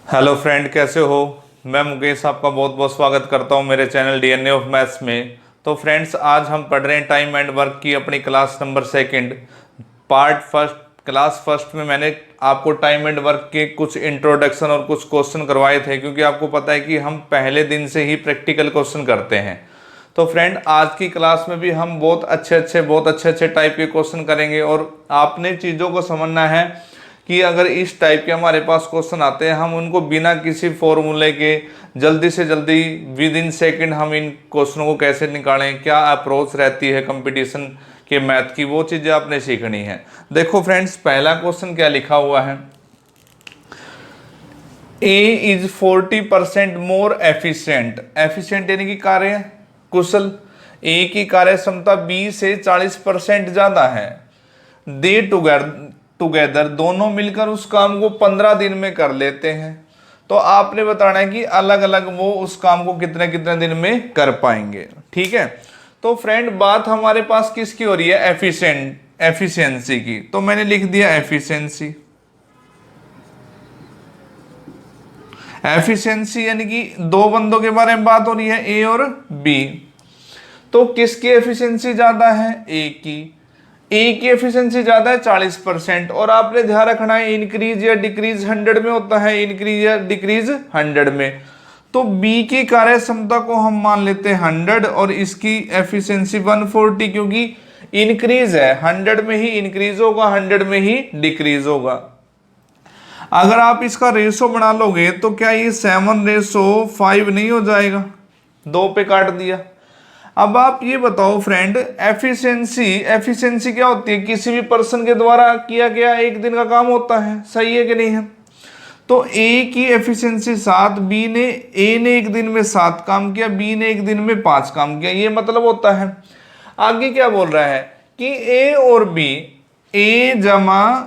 Hello friend, कैसे हो। मैं मुकेश आपका बहुत बहुत स्वागत करता हूं मेरे चैनल डीएनए ऑफ मैथ्स में। तो फ्रेंड्स, आज हम पढ़ रहे हैं टाइम एंड वर्क की अपनी class number second, part first. Class first में मैंने आपको टाइम एंड वर्क के कुछ इंट्रोडक्शन और कुछ क्वेश्चन करवाए थे, क्योंकि आपको पता है कि हम पहले दिन से ही प्रैक्टिकल क्वेश्चन करते हैं। तो फ्रेंड, आज की क्लास में भी हम बहुत अच्छे टाइप के क्वेश्चन करेंगे, और आपने चीज़ों को समझना है कि अगर इस टाइप के हमारे पास क्वेश्चन आते हैं, हम उनको बिना किसी फॉर्मूले के जल्दी से जल्दी विद इन सेकेंड हम इन क्वेश्चनों को कैसे निकालें, क्या अप्रोच रहती है कंपटीशन के मैथ की, वो चीज़ें आपने सीखनी है। देखो फ्रेंड्स, पहला क्वेश्चन क्या लिखा हुआ है। A is 40% more efficient. Efficient यानी कि कार्य कुशल। ए की कार्य क्षमता बी से 40% ज्यादा है। दे टुगेदर दोनों मिलकर उस काम को 15 दिन में कर लेते हैं। तो आपने बताना है कि अलग अलग वो उस काम को कितने कितने दिन में कर पाएंगे। ठीक है। तो फ्रेंड, बात हमारे पास किसकी हो रही है? एफिशिएंसी की। तो मैंने लिख दिया एफिशिएंसी। एफिशिएंसी यानी कि दो बंदों के बारे में बात हो रही है, ए और बी। तो किसकी एफिशिएंसी ज्यादा है? ए की एफिशिएंसी ज्यादा है 40%। और आपने ध्यान रखना है, इंक्रीज या डिक्रीज 100 में होता है, इंक्रीज या डिक्रीज 100 में। तो बी की कार्य क्षमता को हम मान लेते हैं 100 और इसकी एफिशिएंसी 140, क्योंकि इंक्रीज है, 100 में ही इंक्रीज होगा, 100 में ही डिक्रीज होगा। अगर आप इसका रेशो बना लोगे तो क्या ये 7:5 नहीं हो जाएगा? 2 पे काट दिया। अब आप ये बताओ फ्रेंड, एफिशिएंसी क्या होती है? किसी भी पर्सन के द्वारा किया गया एक दिन का काम होता है, सही है कि नहीं है? तो ए की एफिशिएंसी 7, ए ने एक दिन में 7 काम किया, बी ने एक दिन में 5 काम किया, ये मतलब होता है। आगे क्या बोल रहा है कि ए और बी, ए जमा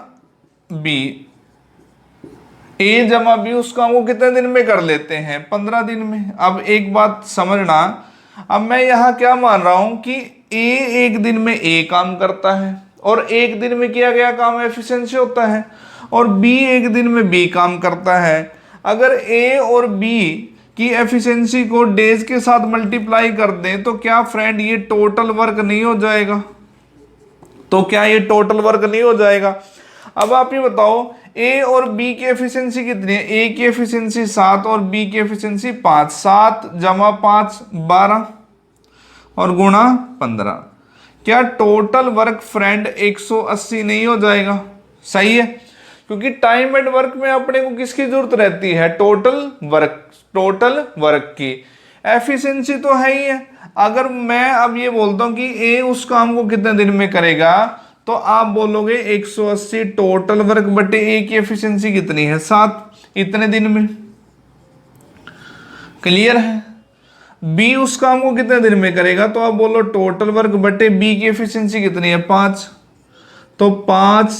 बी उस काम को कितने दिन में कर लेते हैं? 15 दिन में। अब एक बात समझना, अब मैं यहां क्या मान रहा हूं कि ए एक दिन में ए काम करता है, और एक दिन में किया गया काम एफिशिएंसी होता है, और बी एक दिन में बी काम करता है। अगर ए और बी की एफिशिएंसी को डेज के साथ मल्टीप्लाई कर दें तो क्या फ्रेंड ये टोटल वर्क नहीं हो जाएगा? अब आप ये बताओ, ए और बी की एफिशिएंसी कितनी है? ए की एफिशिएंसी 7 और बी की एफिशिएंसी 5। 7 जमा 5 12 और गुणा 15। क्या टोटल वर्क फ्रेंड 180 नहीं हो जाएगा? सही है, क्योंकि टाइम एंड वर्क में अपने को किसकी जरूरत रहती है? टोटल वर्क की। एफिशिएंसी तो है ही है। अगर मैं अब ये बोलता हूं कि ए उस काम को कितने दिन में करेगा, तो आप बोलोगे 180 टोटल वर्क बटे ए की एफिशिएंसी कितनी है? 7, इतने दिन में। क्लियर है? बी उस काम को कितने दिन में करेगा, तो आप बोलो टोटल वर्क बटे बी की एफिशिएंसी कितनी है? 5। तो 5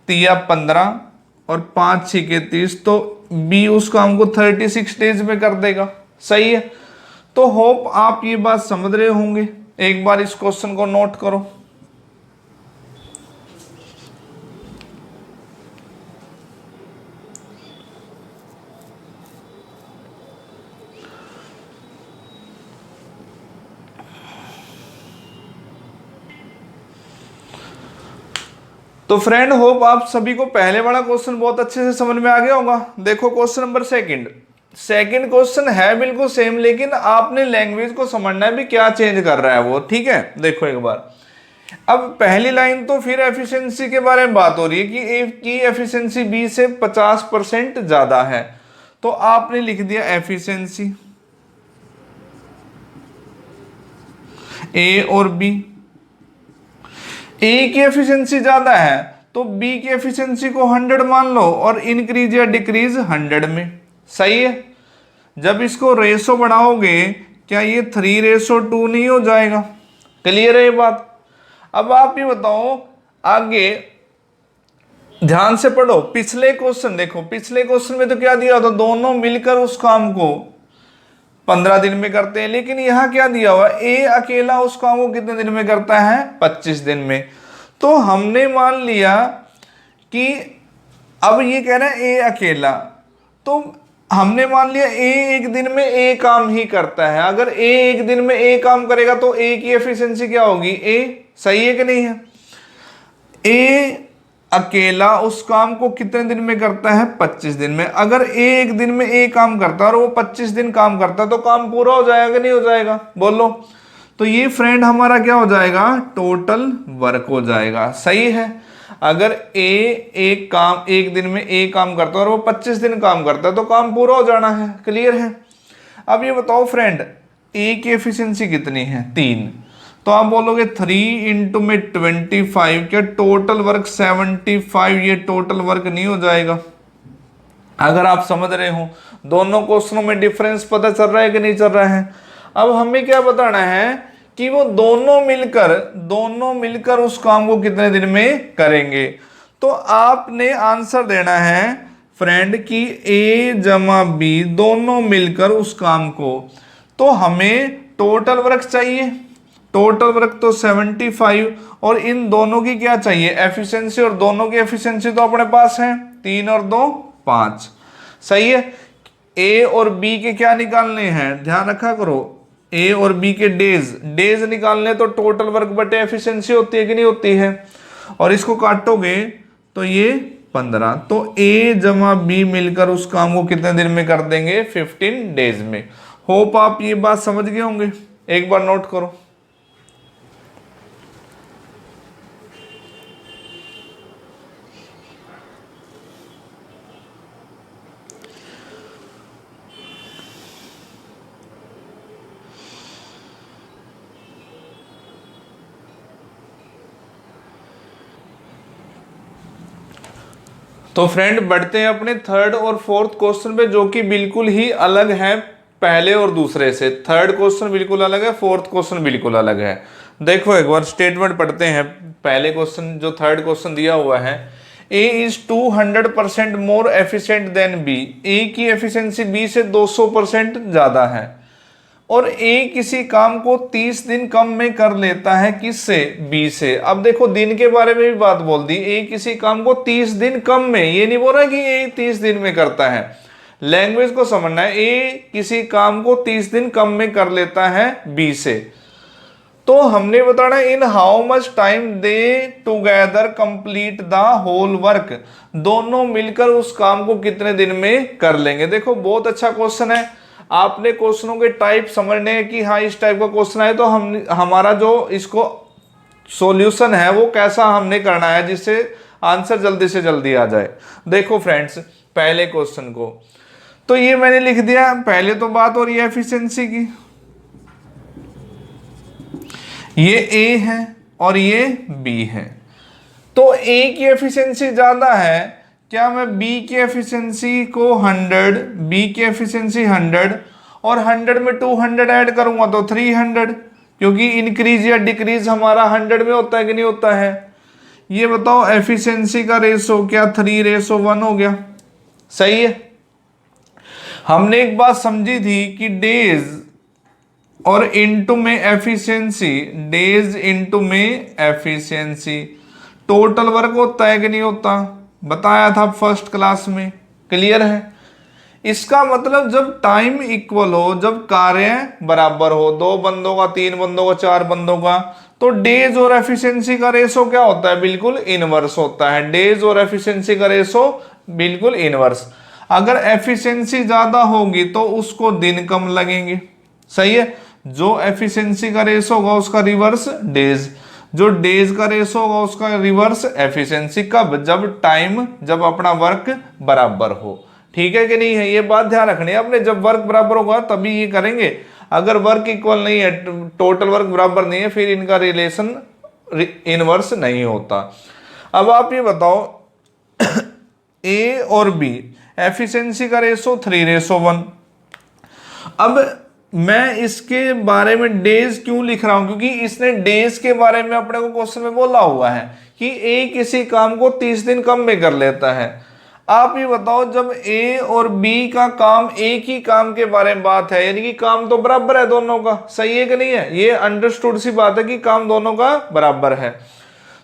तिया 15 और 5 6 30, तो बी उस काम को 36 डेज में कर देगा। सही है। तो होप आप ये बात समझ रहे होंगे। एक बार इस क्वेश्चन को नोट करो। तो फ्रेंड, होप आप सभी को पहले वाला क्वेश्चन बहुत अच्छे से समझ में आ गया होगा। देखो क्वेश्चन नंबर सेकंड क्वेश्चन है बिल्कुल सेम, लेकिन आपने लैंग्वेज को समझना है भी क्या चेंज कर रहा है वो। ठीक है, देखो एक बार। अब पहली लाइन तो फिर एफिशिएंसी के बारे में बात हो रही है कि ए की एफिशिएंसी बी से 50% ज्यादा है। तो आपने लिख दिया एफिशिएंसी ए और बी। ए की एफिशिएंसी ज्यादा है तो बी की एफिशिएंसी को 100 मान लो, और इंक्रीज या डिक्रीज 100 में। सही है। जब इसको रेशो बढ़ाओगे, क्या ये 3:2 नहीं हो जाएगा? क्लियर है ये बात? अब आप ये बताओ, आगे ध्यान से पढ़ो। पिछले क्वेश्चन देखो, पिछले क्वेश्चन में तो क्या दिया था? दोनों मिलकर उस काम को 15 दिन में करते हैं, लेकिन यहां क्या दिया हुआ? ए अकेला उस काम को कितने दिन में करता है? 25 दिन में। तो हमने मान लिया कि अब ये कह रहा है ए अकेला, तो हमने मान लिया ए एक दिन में ए काम ही करता है, अगर ए एक दिन में ए काम करेगा तो ए की एफिशिएंसी क्या होगी, ए। सही है कि नहीं है? ए अकेला उस काम को कितने दिन में करता है, 25 दिन में। अगर ए एक दिन में ए काम करता है और वो 25 दिन काम करता है तो काम पूरा हो जाएगा कि नहीं हो जाएगा, बोलो। तो ये फ्रेंड हमारा क्या हो जाएगा, टोटल वर्क हो जाएगा। सही है? अगर ए एक काम एक दिन में ए काम करता है और वो 25 दिन काम करता है तो काम पूरा हो जाना है। क्लियर है? अब ये बताओ फ्रेंड, ए की एफिशिएंसी कितनी है, 3। तो आप बोलोगे 3 इंटू में 25, क्या टोटल वर्क 75, ये टोटल वर्क नहीं हो जाएगा? अगर आप समझ रहे हो, दोनों क्वेश्चनों में डिफरेंस पता चल रहा है कि नहीं चल रहा है? अब हमें क्या बताना है कि वो दोनों मिलकर उस काम को कितने दिन में करेंगे। तो आपने आंसर देना है फ्रेंड कि ए जमा बी दोनों मिलकर उस काम को, तो हमें टोटल वर्क चाहिए। टोटल वर्क तो 75 और इन दोनों की क्या चाहिए, एफिशिएंसी, और दोनों की एफिशिएंसी तो अपने पास है 3 और 2 5। सही है? ए और बी के क्या निकालने हैं, ध्यान रखा करो, ए और बी के डेज निकालने, तो टोटल वर्क बटे एफिशिएंसी होती है कि नहीं होती है? और इसको काटोगे तो ये 15। तो ए जमा बी मिलकर उस काम को कितने दिन में कर देंगे, 15 डेज में। होप आप ये बात समझ गए होंगे, एक बार नोट करो। तो फ्रेंड बढ़ते हैं अपने थर्ड और फोर्थ क्वेश्चन पे, जो कि बिल्कुल ही अलग है पहले और दूसरे से। थर्ड क्वेश्चन बिल्कुल अलग है, फोर्थ क्वेश्चन बिल्कुल अलग है। देखो एक बार स्टेटमेंट पढ़ते हैं। पहले क्वेश्चन जो थर्ड क्वेश्चन दिया हुआ है, A is 200% more efficient than B. A की एफिशिएंसी बी से 200% ज्यादा है और ए किसी काम को 30 दिन कम में कर लेता है, किससे, बी से। अब देखो दिन के बारे में भी बात बोल दी, ए किसी काम को 30 दिन कम में, ये नहीं बोल रहा कि ए 30 दिन में करता है, लैंग्वेज को समझना है। ए किसी काम को 30 दिन कम में कर लेता है बी से। तो हमने बताना in how much time they together complete the whole work, दोनों मिलकर उस काम को कितने दिन में कर लेंगे। देखो बहुत अच्छा क्वेश्चन है, आपने क्वेश्चनों के टाइप समझने हैं कि हाँ इस टाइप का क्वेश्चन है तो हमारा जो इसको सॉल्यूशन है वो कैसा हमने करना है जिससे आंसर जल्दी से जल्दी आ जाए। देखो फ्रेंड्स पहले क्वेश्चन को तो ये मैंने लिख दिया, पहले तो बात हो रही है एफिशिएंसी की, ये ए है और ये बी है। तो ए की एफिशिएंसी ज्यादा है, क्या मैं बी की एफिशिएंसी को 100, बी की एफिशिएंसी 100 और 100 में 200 ऐड करूंगा तो 300, क्योंकि इंक्रीज या डिक्रीज हमारा 100 में होता है कि नहीं होता है। ये बताओ एफिशिएंसी का रेशो क्या 3:1 हो गया। सही है? हमने एक बात समझी थी कि डेज और इनटू में एफिशिएंसी, डेज इनटू में एफिशिएंसी टोटल वर्क होता है कि नहीं होता, बताया था फर्स्ट क्लास में। क्लियर है? इसका मतलब जब टाइम इक्वल हो, जब कार्य बराबर हो, 2 बंदों का, 3 बंदों का, 4 बंदों का, तो डेज और एफिशिएंसी का रेशो क्या होता है, बिल्कुल इनवर्स होता है। डेज और एफिशिएंसी का रेशो बिल्कुल इनवर्स। अगर एफिशिएंसी ज्यादा होगी तो उसको दिन कम लगेंगे। सही है? जो एफिशिएंसी का रेशो होगा उसका रिवर्स डेज, जो डेज का रेशो होगा उसका रिवर्स एफिशिएंसी। कब? जब टाइम, जब अपना वर्क बराबर हो। ठीक है कि नहीं है? ये बात ध्यान रखनी है अपने, जब वर्क बराबर होगा तभी ये करेंगे। अगर वर्क इक्वल नहीं है, टोटल वर्क बराबर नहीं है, फिर इनका रिलेशन इनवर्स नहीं होता। अब आप ये बताओ ए और बी एफिशिएंसी का रेशो 3:1। अब मैं इसके बारे में डेज क्यों लिख रहा हूं, क्योंकि इसने डेज के बारे में अपने को क्वेश्चन में बोला हुआ है कि ए किसी काम को 30 दिन कम में कर लेता है। आप ये बताओ जब ए और बी का काम एक ही काम के बारे में बात है, यानी कि काम तो बराबर है दोनों का। सही है कि नहीं है? ये अंडरस्टूड सी बात है कि काम दोनों का बराबर है।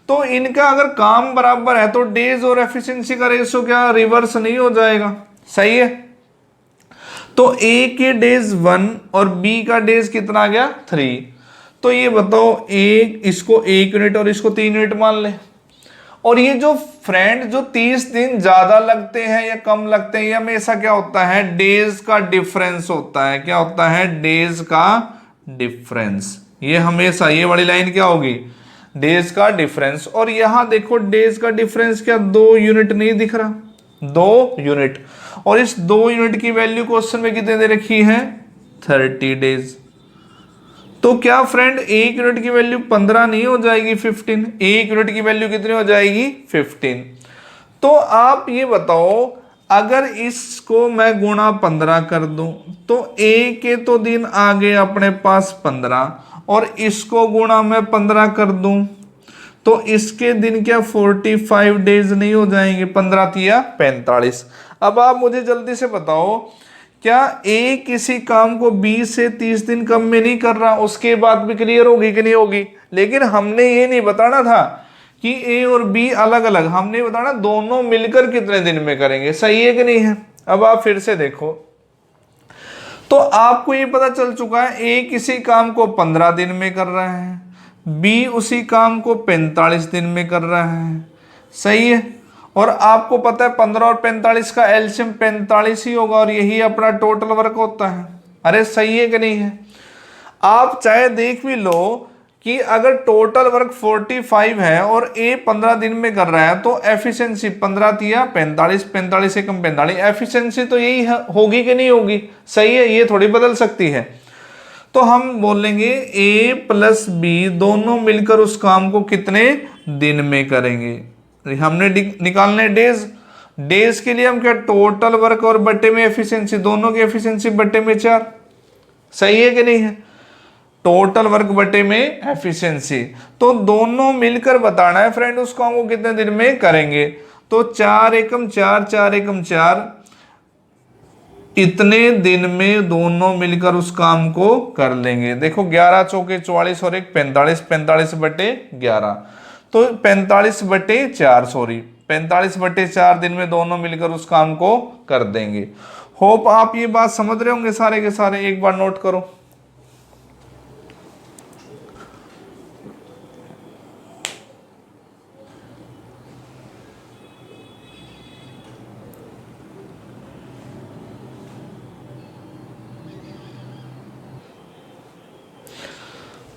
तो इनका अगर काम बराबर है तो डेज और एफिशिएंसी का रेशो क्या रिवर्स नहीं हो जाएगा? सही है? तो ए के डेज 1 और बी का डेज कितना आ गया 3। तो ये बताओ इसको 1 यूनिट और इसको 3 यूनिट मान ले। और ये जो फ्रेंड जो 30 दिन ज्यादा लगते हैं या कम लगते हैं, ये हमेशा क्या होता है, डेज का डिफरेंस होता है। क्या होता है, डेज का डिफरेंस। ये हमेशा ये वाली लाइन क्या होगी, डेज का डिफरेंस। और यहां देखो डेज का डिफरेंस क्या 2 यूनिट नहीं दिख रहा, 2 यूनिट। और इस 2 यूनिट की वैल्यू क्वेश्चन में कितने दे रखी है, 30 डेज। तो क्या फ्रेंड 1 यूनिट की वैल्यू 15 नहीं हो जाएगी 15? 1 यूनिट की वैल्यू कितनी हो जाएगी 15। तो आप ये बताओ, अगर इसको मैं गुणा 15 कर दूं तो ए के तो दिन आ गए अपने पास 15, और इसको गुणा मैं 15 कर दूं तो इसके दिन क्या 45 डेज नहीं हो जाएंगे, 15 या 45। अब आप मुझे जल्दी से बताओ, क्या ए किसी काम को 20 से 30 दिन कम में नहीं कर रहा? उसके बाद भी क्लियर होगी कि नहीं होगी? लेकिन हमने ये नहीं बताना था कि ए और बी अलग अलग, हमने बताना दोनों मिलकर कितने दिन में करेंगे। सही है कि नहीं है? अब आप फिर से देखो, तो आपको ये पता चल चुका है ए किसी काम को 15 दिन में कर रहा है, बी उसी काम को 45 दिन में कर रहा है। सही है। और आपको पता है 15 और 45 का एलसीएम 45 ही होगा, और यही अपना टोटल वर्क होता है। अरे सही है कि नहीं है? आप चाहे देख भी लो कि अगर टोटल वर्क 45 है और ए 15 दिन में कर रहा है, तो एफिशिएंसी 15 या 45, 45 से कम 45, एफिशिएंसी तो यही होगी कि नहीं होगी? सही है, ये थोड़ी बदल सकती है। तो हम बोलेंगे ए प्लस बी दोनों मिलकर उस काम को कितने दिन में करेंगे। हमने निकालने डेज। डेज के लिए हम क्या, टोटल वर्क और बट्टे में एफिशिएंसी, दोनों की एफिशिएंसी बट्टे में 4। सही है कि नहीं है? टोटल वर्क बटे में एफिशिएंसी, तो दोनों मिलकर बताना है फ्रेंड उस काम को कितने दिन में करेंगे। तो 4 एकम 4, 4 एकम 4, इतने दिन में दोनों मिलकर उस काम को कर लेंगे। देखो 11 चौके 44 और 1 45, 45 बटे 11, तो 45 बटे 4, सॉरी 45 बटे 4 दिन में दोनों मिलकर उस काम को कर देंगे। होप आप ये बात समझ रहे होंगे सारे के सारे। एक बार नोट करो।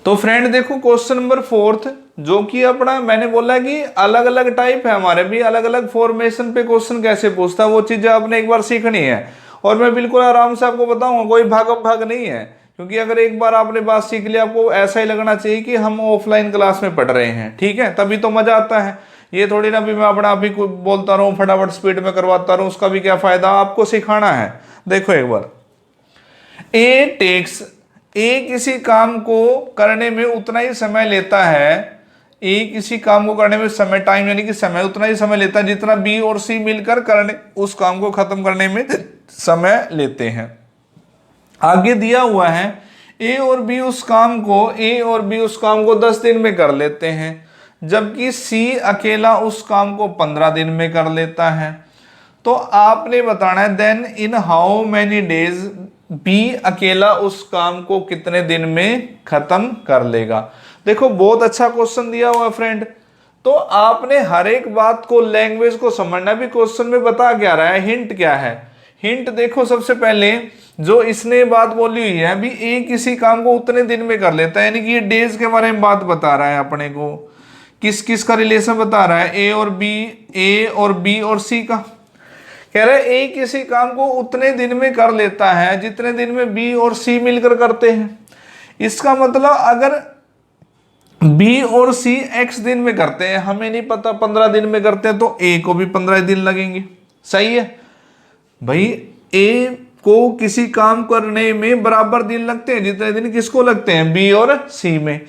तो फ्रेंड देखो क्वेश्चन नंबर 4, जो कि अपना मैंने बोला कि अलग अलग टाइप है हमारे भी, अलग अलग फॉर्मेशन पे क्वेश्चन कैसे पूछता है वो चीजें आपने एक बार सीखनी है। और मैं बिल्कुल आराम से आपको बताऊंगा, कोई भागम भाग नहीं है, क्योंकि अगर एक बार आपने बात सीख ली, आपको ऐसा ही लगना चाहिए कि हम ऑफलाइन क्लास में पढ़ रहे हैं। ठीक है, तभी तो मजा आता है। ये थोड़ी ना भी मैं अपना आप ही बोलता रहूँ, फटाफट स्पीड में करवाता रहूँ, उसका भी क्या फायदा, आपको सिखाना है। देखो एक बार, ए किसी काम को करने में उतना ही समय लेता है, ए किसी काम को करने में समय, टाइम यानी कि समय, उतना ही समय लेता है जितना बी और सी मिलकर करने उस काम को खत्म करने में समय लेते हैं। आगे दिया हुआ है ए और बी उस काम को 10 दिन में कर लेते हैं, जबकि सी अकेला उस काम को 15 दिन में कर लेता है। तो आपने बताना है then in how many days B अकेला उस काम को कितने दिन में खत्म कर लेगा। देखो बहुत अच्छा क्वेश्चन दिया हुआ फ्रेंड। तो आपने हर एक बात को, लैंग्वेज को समझना भी। क्वेश्चन में बता क्या रहा है, हिंट क्या है। हिंट देखो, सबसे पहले जो इसने बात बोली हुई है, अभी ए किसी काम को उतने दिन में कर लेता है, यानी कि ये डेज के बारे में बात बता रहा है अपने को। किस किस का रिलेशन बता रहा है, ए और बी और सी का। कह रहे ए किसी काम को उतने दिन में कर लेता है जितने दिन में बी और सी मिलकर करते हैं। इसका मतलब अगर बी और सी एक्स दिन में करते हैं, हमें नहीं पता 15 दिन में करते हैं, तो ए को भी 15 दिन लगेंगे। सही है भाई, ए को किसी काम करने में बराबर दिन लगते हैं जितने दिन किसको लगते हैं, बी और सी में।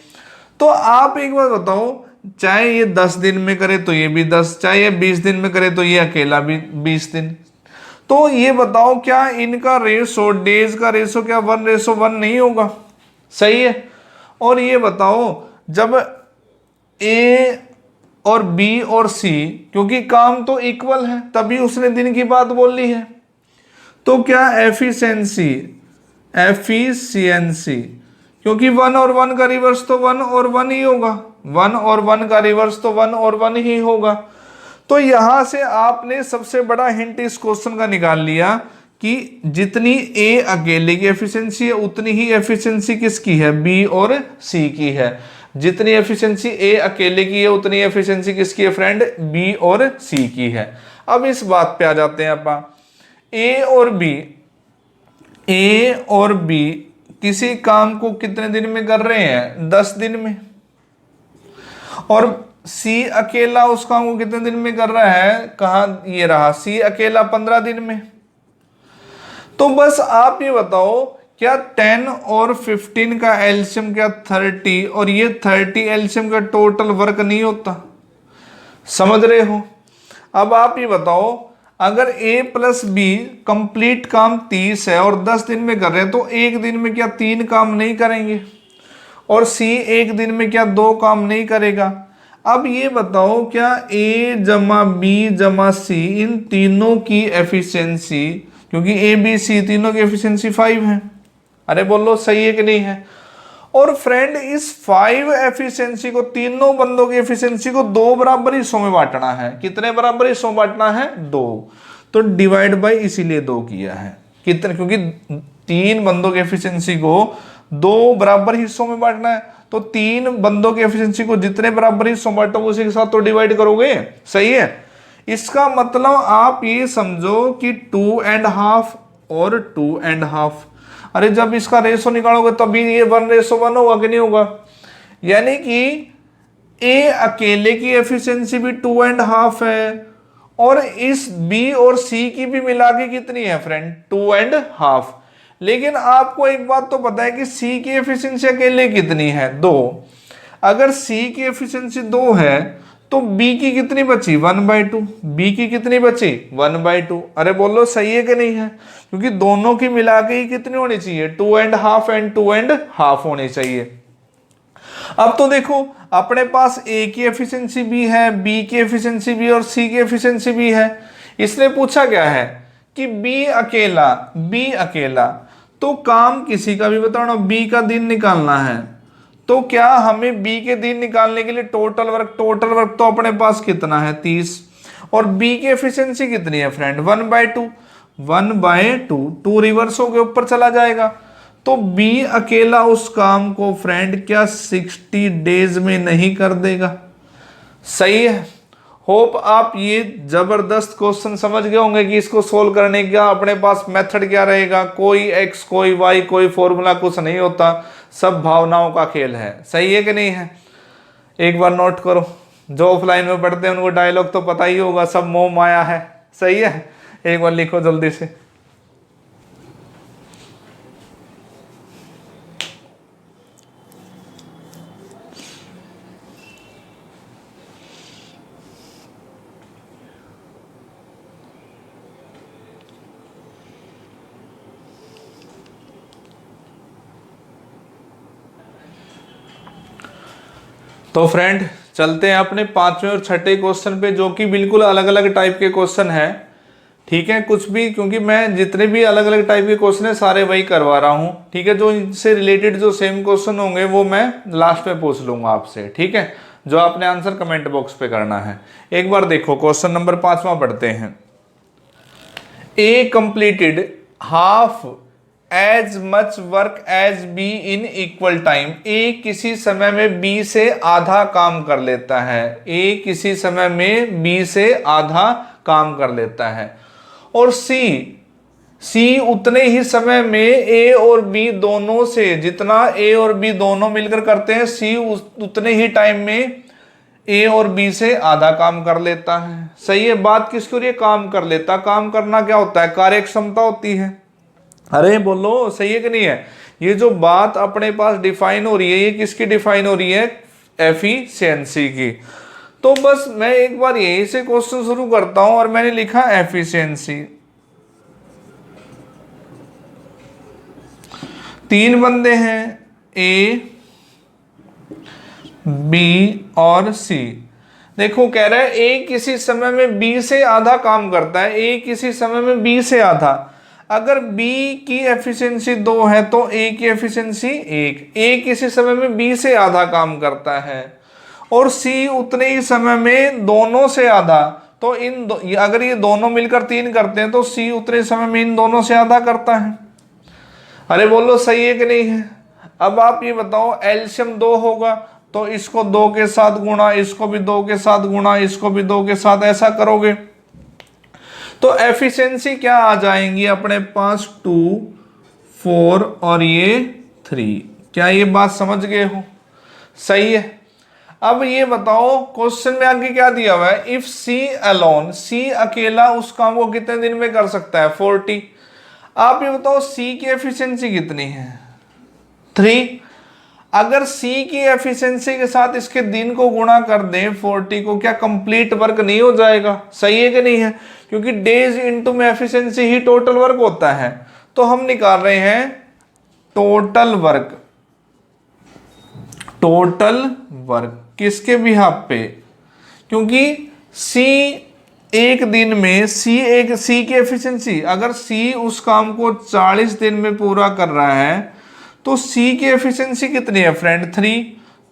तो आप एक बार बताओ, चाहे ये 10 दिन में करे तो ये भी 10, चाहे ये 20 दिन में करे तो ये अकेला भी 20 दिन। तो ये बताओ क्या इनका रेशो, डेज का रेशो क्या 1:1 नहीं होगा? सही है। और ये बताओ जब ए और बी और सी, क्योंकि काम तो इक्वल है तभी उसने दिन की बात बोली है, तो क्या एफिशिएंसी, क्योंकि 1 और 1 का रिवर्स तो 1 और 1 ही होगा, 1 और 1 का रिवर्स तो 1 और 1 ही होगा। तो यहां से आपने सबसे बड़ा हिंट इस क्वेश्चन का निकाल लिया कि जितनी ए अकेले की एफिशिएंसी है उतनी ही एफिशिएंसी किसकी है, बी और सी की है। जितनी एफिशिएंसी ए अकेले की है उतनी एफिशिएंसी किसकी है फ्रेंड, बी और सी की है। अब इस बात पे आ जाते हैं अपन, ए और बी किसी काम को कितने दिन में कर रहे हैं, 10 दिन में, और सी अकेला उस काम को कितने दिन में कर रहा है, कहा ये रहा, सी अकेला 15 दिन में। तो बस आप ये बताओ क्या 10 और 15 का एलसीएम क्या 30, और ये 30 एलसीएम का टोटल वर्क नहीं होता, समझ रहे हो। अब आप ये बताओ अगर a प्लस बी कंप्लीट काम 30 है और 10 दिन में कर रहे हैं तो एक दिन में क्या 3 काम नहीं करेंगे, और c एक दिन में क्या 2 काम नहीं करेगा। अब ये बताओ क्या a जमा बी जमा सी इन तीनों की एफिशिएंसी, क्योंकि ए बी सी तीनों की एफिशिएंसी 5 है, अरे बोलो सही है कि नहीं है। और फ्रेंड इस 5 एफिशिएंसी को, तीनों बंदों की एफिशिएंसी को 2 बराबर हिस्सों में बांटना है। कितने बराबर हिस्सों में बांटना है, 2। तो डिवाइड बाय इसीलिए 2 किया है, कितने, क्योंकि 3 बंदों की एफिशिएंसी को 2 बराबर हिस्सों में बांटना है। तो 3 बंदों की एफिशिएंसी को जितने बराबर हिस्सों में बांटोगे उसी के साथ तो डिवाइड करोगे, सही है। इसका मतलब आप ये समझो कि 2.5 और 2.5, अरे जब इसका रेशो निकालोगे तभी ये 1:1 होगा कि नहीं होगा। यानी कि ए अकेले की एफिशिएंसी भी 2.5 है, और इस बी और सी की भी मिला के कितनी है फ्रेंड, 2.5। लेकिन आपको एक बात तो पता है कि सी की एफिशिएंसी अकेले कितनी है, 2। अगर सी की एफिशिएंसी 2 है तो बी की कितनी बची, 1/2। बी की कितनी बची, 1/2। अरे बोलो सही है कि नहीं है, क्योंकि दोनों की मिला के ही कितनी होनी चाहिए, 2.5 एंड 2.5 होनी चाहिए। अब तो देखो अपने पास ए की एफिशिएंसी भी है, बी की एफिशिएंसी भी और सी की एफिशिएंसी भी है। इसने पूछा क्या है कि बी अकेला, तो काम किसी का भी बताना, बी का दिन निकालना है। तो क्या हमें बी के दिन निकालने के लिए टोटल वर्क तो अपने पास कितना है, 30, और बी की एफिशिएंसी कितनी है फ्रेंड, 1/2। 2 रिवर्स हो के ऊपर चला जाएगा। तो बी अकेला उस काम को फ्रेंड क्या 60 डेज में नहीं कर देगा, सही है। होप आप ये जबरदस्त क्वेश्चन समझ गए होंगे कि इसको सोल्व करने का अपने पास मेथड क्या रहेगा। कोई एक्स कोई वाई कोई फॉर्मूला कुछ नहीं होता, सब भावनाओं का खेल है, सही है कि नहीं है। एक बार नोट करो, जो ऑफलाइन में पढ़ते हैं उनको डायलॉग तो पता ही होगा, सब मोह माया है, सही है। एक बार लिखो जल्दी से। तो फ्रेंड चलते हैं अपने 5वें और 6ठे क्वेश्चन पे, जो कि बिल्कुल अलग अलग टाइप के क्वेश्चन है, ठीक है। कुछ भी, क्योंकि मैं जितने भी अलग अलग टाइप के क्वेश्चन है सारे वही करवा रहा हूँ, ठीक है। जो इनसे रिलेटेड जो सेम क्वेश्चन होंगे वो मैं लास्ट में पूछ लूंगा आपसे, ठीक है। जो आपने आंसर कमेंट बॉक्स पे करना है। एक बार देखो क्वेश्चन नंबर 5वां पढ़ते हैं। A completed half as much work as B in equal time. A किसी समय में बी से आधा काम कर लेता है, ए किसी समय में बी से आधा काम कर लेता है, और सी उतने ही समय में ए और बी दोनों से, जितना ए और बी दोनों मिलकर करते हैं, सी उतने ही टाइम में ए और बी से आधा काम कर लेता है, सही है। बात किसकी हो रही है, काम कर लेता। काम करना क्या होता है, कार्य क्षमता होती है। अरे बोलो सही है कि नहीं है। ये जो बात अपने पास डिफाइन हो रही है, ये किसकी डिफाइन हो रही है, एफिशिएंसी की। तो बस मैं एक बार यही से क्वेश्चन शुरू करता हूं, और मैंने लिखा एफिशिएंसी। 3 बंदे हैं, ए बी और सी। देखो कह रहा है ए किसी समय में बी से आधा काम करता है, ए किसी समय में बी से आधा। अगर B की एफिशिएंसी 2 है तो A की एफिशिएंसी 1। A किसी समय में B से आधा काम करता है और C उतने ही समय में दोनों से आधा, तो अगर ये दोनों मिलकर 3 करते हैं तो C उतने समय में इन दोनों से आधा करता है। अरे बोलो सही है कि नहीं है। अब आप ये बताओ, एलसीएम 2 होगा तो इसको 2 के साथ गुणा, इसको भी 2 के साथ गुणा, इसको भी 2 के साथ, ऐसा करोगे तो एफिशिएंसी क्या आ जाएंगी अपने पास 2, 4 और ये 3। क्या ये बात समझ गए हो? सही है। अब ये बताओ क्वेश्चन में आगे क्या दिया हुआ है, इफ सी अलोन, सी अकेला उस काम को कितने दिन में कर सकता है, 40। आप ये बताओ सी की एफिशिएंसी कितनी है, 3। अगर सी की एफिशिएंसी के साथ इसके दिन को गुणा कर दें 40 को, क्या कंप्लीट वर्क नहीं हो जाएगा? सही है कि नहीं है? क्योंकि डेज इनटू में एफिशिएंसी ही टोटल वर्क होता है। तो हम निकाल रहे हैं टोटल वर्क, टोटल वर्क किसके बिहाफ पे, क्योंकि सी एक दिन में सी की एफिशिएंसी, अगर सी उस काम को 40 दिन में पूरा कर रहा है तो सी की एफिशिएंसी कितनी है फ्रेंड, 3।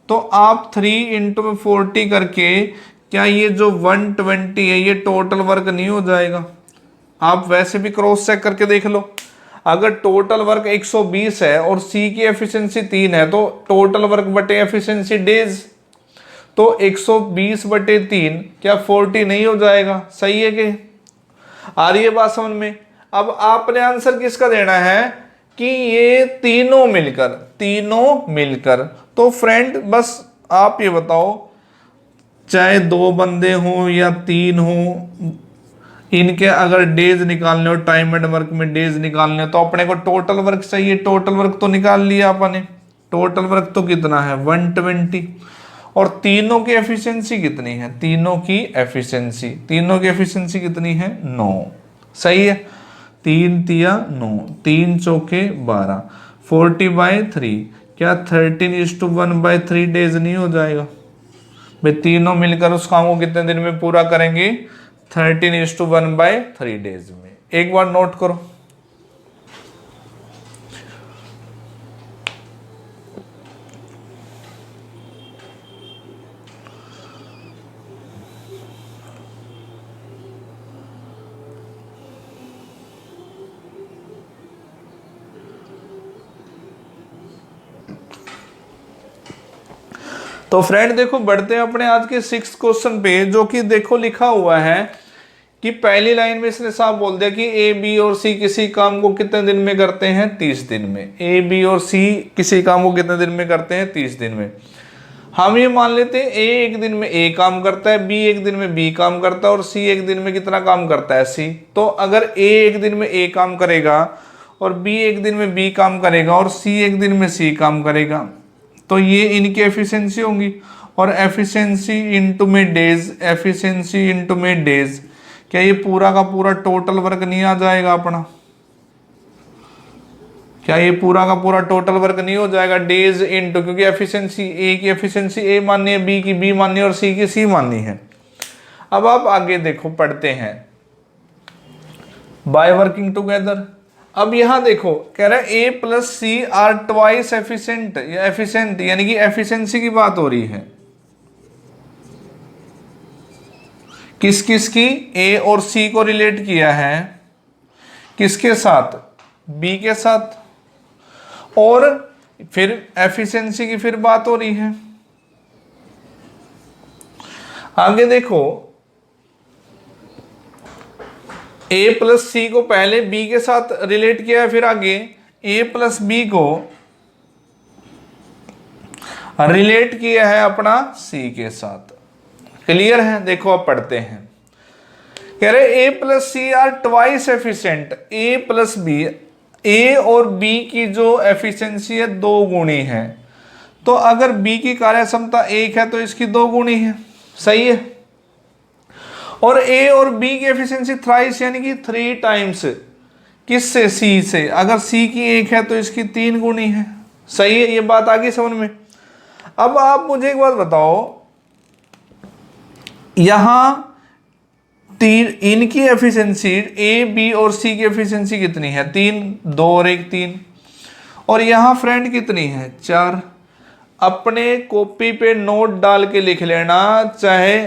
तो आप 3 इंटू में 40 करके, क्या ये जो 120 है ये टोटल वर्क नहीं हो जाएगा? आप वैसे भी क्रॉस चेक करके देख लो, अगर टोटल वर्क 120 है और सी की एफिशिएंसी 3 है तो टोटल वर्क बटे एफिशिएंसी डेज, तो 120 बटे 3 क्या 40 नहीं हो जाएगा? सही है कि? आ रही है बात समझ में? अब आपने आंसर किसका देना है कि ये तीनों मिलकर। तो फ्रेंड बस आप ये बताओ, चाहे 2 बंदे हों या 3 हों, इनके अगर डेज निकालने हो, टाइम एंड वर्क में डेज निकालने हो, तो अपने को टोटल वर्क चाहिए। टोटल वर्क तो निकाल लिया अपने, टोटल वर्क तो कितना है 120। और तीनों की एफिशिएंसी कितनी है, तीनों की एफिशिएंसी कितनी है, 9। सही है, 3 तिया 9, 3 चौके 12, 40/3, क्या 13:1/3 डेज नहीं हो जाएगा भाई? तीनों मिलकर उस काम को कितने दिन में पूरा करेंगे, 13:1/3 डेज में। एक बार नोट करो। तो फ्रेंड देखो, बढ़ते हैं अपने आज के 6th क्वेश्चन पे, जो कि देखो लिखा हुआ है कि पहली लाइन में इसने साफ बोल दिया कि ए, बी और सी किसी काम को कितने दिन में करते हैं, 30 दिन में। ए, बी और सी किसी काम को कितने दिन में करते हैं, 30 दिन में। हम ये मान लेते हैं ए एक दिन में ए काम करता है, बी एक दिन में बी काम करता है और सी एक दिन में कितना काम करता है, सी। तो अगर ए एक दिन में ए काम करेगा और बी एक दिन में बी काम करेगा और सी एक दिन में सी काम करेगा, तो ये इनकी एफिशिएंसी होंगी। और एफिशिएंसी इनटू में डेज, क्या ये पूरा का पूरा टोटल वर्क नहीं आ जाएगा अपना? क्या ये पूरा का पूरा टोटल वर्क नहीं हो जाएगा, डेज इनटू, क्योंकि एफिशिएंसी ए की एफिशिएंसी ए माननी है, बी की बी माननी है और सी की सी माननी है। अब आप आगे देखो, पढ़ते हैं बाय वर्किंग टुगेदर। अब यहां देखो, कह रहा है A plus C are twice efficient, या एफिशिएंट यानी कि एफिशिएंसी की बात हो रही है। किस किस की? ए और सी को रिलेट किया है किसके साथ, बी के साथ। और फिर एफिशिएंसी की फिर बात हो रही है। आगे देखो, ए प्लस सी को पहले बी के साथ रिलेट किया है, फिर आगे ए प्लस बी को रिलेट किया है अपना सी के साथ। क्लियर है? देखो अब पढ़ते हैं। कह रहे A plus C are twice efficient, A plus B, A और बी की जो एफिशिएंसी है 2 गुणी है। तो अगर बी की कार्य क्षमता 1 है तो इसकी 2 गुणी है। सही है। और ए और बी की एफिशिएंसी थ्राइस यानी कि 3 टाइम्स, किससे? सी से। अगर सी की 1 है तो इसकी 3 गुणी है। सही है, ये बात आ गई समझ में। अब आप मुझे एक बात बताओ, यहां तीन इनकी एफिशिएंसी ए बी और सी की एफिशिएंसी कितनी है 3, 2 और 1 3, और यहाँ फ्रेंड कितनी है 4। अपने कॉपी पे नोट डाल के लिख लेना, चाहे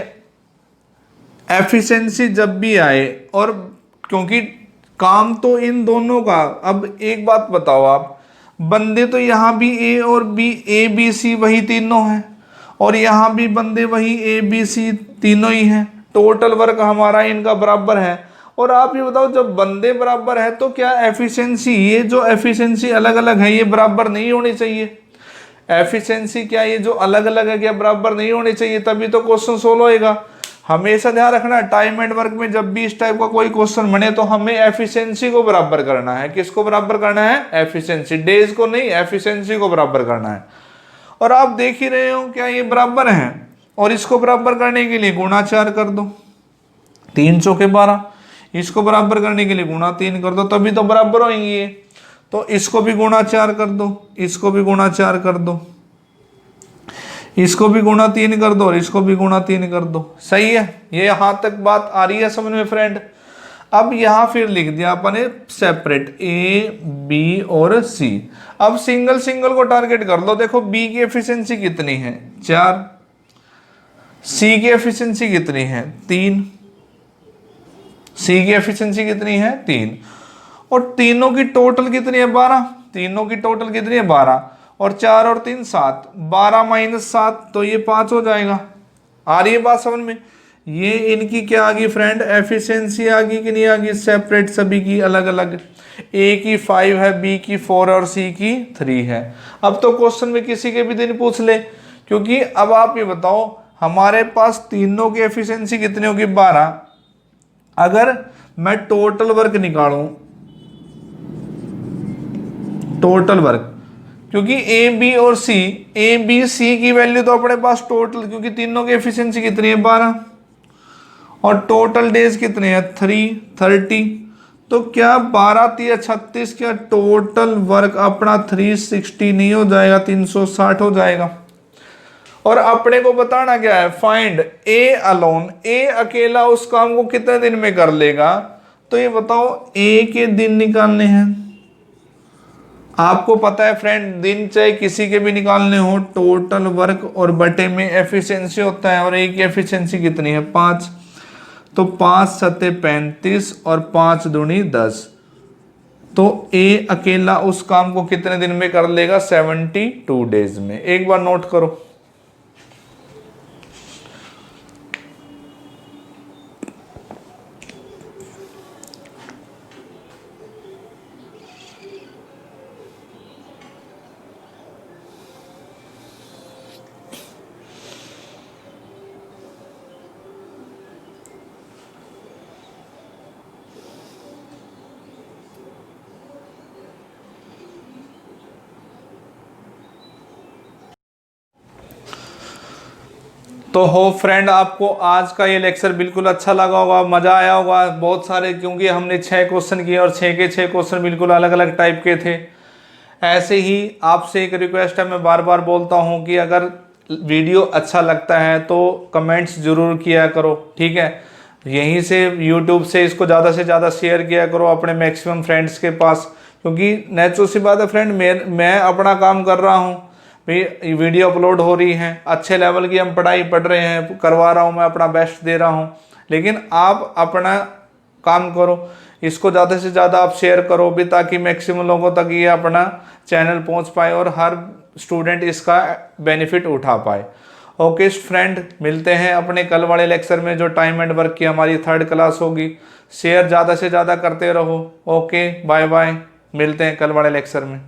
एफिशिएंसी जब भी आए, और क्योंकि काम तो इन दोनों का। अब एक बात बताओ आप, बंदे तो यहाँ भी ए और बी, ए बी सी वही तीनों हैं, और यहाँ भी बंदे वही ए बी सी तीनों ही हैं, टोटल वर्क हमारा इनका बराबर है। और आप ये बताओ, जब बंदे बराबर है तो क्या एफिशिएंसी, ये जो एफिशिएंसी अलग अलग है ये बराबर नहीं होनी चाहिए? एफिशिएंसी क्या ये जो अलग अलग है क्या बराबर नहीं होनी चाहिए? तभी तो क्वेश्चन सोल्व होएगा। हमेशा ध्यान रखना, टाइम एंड वर्क में जब भी इस टाइप का कोई क्वेश्चन बने तो हमें एफिशिएंसी को बराबर करना है। किसको बराबर करना है? एफिशिएंसी, डेज को नहीं, एफिशिएंसी को बराबर करना है। और आप देख ही रहे हो क्या ये बराबर है, और इसको बराबर करने के लिए गुणा 4 कर दो, 3 चौके 12, इसको बराबर करने के लिए गुणा 3 कर दो, तभी तो बराबर होंगे ये। तो इसको भी गुणा 4 कर दो, इसको भी गुणा 4 कर दो, इसको भी गुणा 3 कर दो, और इसको भी गुणा 3 कर दो। सही है, ये यहां तक बात आ रही है समझ में फ्रेंड? अब यहां फिर लिख दिया अपने सेपरेट ए बी और सी। अब सिंगल सिंगल को टारगेट कर लो। देखो बी की एफिशिएंसी कितनी है 4, सी की एफिशिएंसी कितनी है 3, सी की एफिशिएंसी कितनी है 3, और तीनों की टोटल कितनी है 12, तीनों की टोटल कितनी है 12, और 4 और 3 7, 12 माइनस 7 तो ये 5 हो जाएगा। आ रही है बात समझ में? ये इनकी क्या आ गई फ्रेंड? एफिशिएंसी आ गई कि नहीं आ गई? सेपरेट सभी की अलग अलग, ए की 5 है, बी की 4 और सी की 3 है। अब तो क्वेश्चन में किसी के भी दिन पूछ ले, क्योंकि अब आप ये बताओ हमारे पास तीनों की एफिशिएंसी कितनी होगी 12। अगर मैं टोटल वर्क निकालूं, टोटल वर्क, क्योंकि ए बी और सी, ए बी सी की वैल्यू तो अपने पास टोटल, क्योंकि तीनों की एफिशिएंसी कितनी है 12, और टोटल डेज कितने हैं 30, तो क्या 12 3 36, क्या टोटल वर्क अपना 360 नहीं हो जाएगा, 360 हो जाएगा। और अपने को बताना क्या है? फाइंड ए अलोन, ए अकेला उस काम को कितने दिन में कर लेगा। तो ये बताओ ए के दिन निकालने हैं। आपको पता है फ्रेंड, दिन चाहे किसी के भी निकालने हो, टोटल वर्क और बटे में एफिशिएंसी होता है, और ए की एफिशिएंसी कितनी है 5, तो 5 7 35 और 5 दूनी 10, तो ए अकेला उस काम को कितने दिन में कर लेगा? 72 डेज में। एक बार नोट करो। तो हो फ्रेंड, आपको आज का ये लेक्चर बिल्कुल अच्छा लगा होगा, मज़ा आया होगा बहुत सारे, क्योंकि हमने 6 क्वेश्चन किए और 6 के 6 क्वेश्चन बिल्कुल अलग अलग टाइप के थे। ऐसे ही आपसे एक रिक्वेस्ट है, मैं बार बार बोलता हूँ कि अगर वीडियो अच्छा लगता है तो कमेंट्स ज़रूर किया करो, ठीक है? यहीं से यूट्यूब से इसको ज़्यादा से ज़्यादा शेयर किया करो अपने मैक्सिमम फ्रेंड्स के पास, क्योंकि नेचुरल सी बात है फ्रेंड, मैं अपना काम कर रहा हूँ भाई, वीडियो अपलोड हो रही हैं, अच्छे लेवल की हम पढ़ाई पढ़ रहे हैं, करवा रहा हूँ, मैं अपना बेस्ट दे रहा हूँ, लेकिन आप अपना काम करो, इसको ज़्यादा से ज़्यादा आप शेयर करो भी, ताकि मैक्सिमम लोगों तक ये अपना चैनल पहुँच पाए और हर स्टूडेंट इसका बेनिफिट उठा पाए। ओके फ्रेंड, मिलते हैं अपने कल वाले लेक्चर में, जो टाइम एंड वर्क की हमारी 3rd क्लास होगी। शेयर ज़्यादा से ज़्यादा करते रहो। ओके, बाय बाय, मिलते हैं कल वाले लेक्चर में।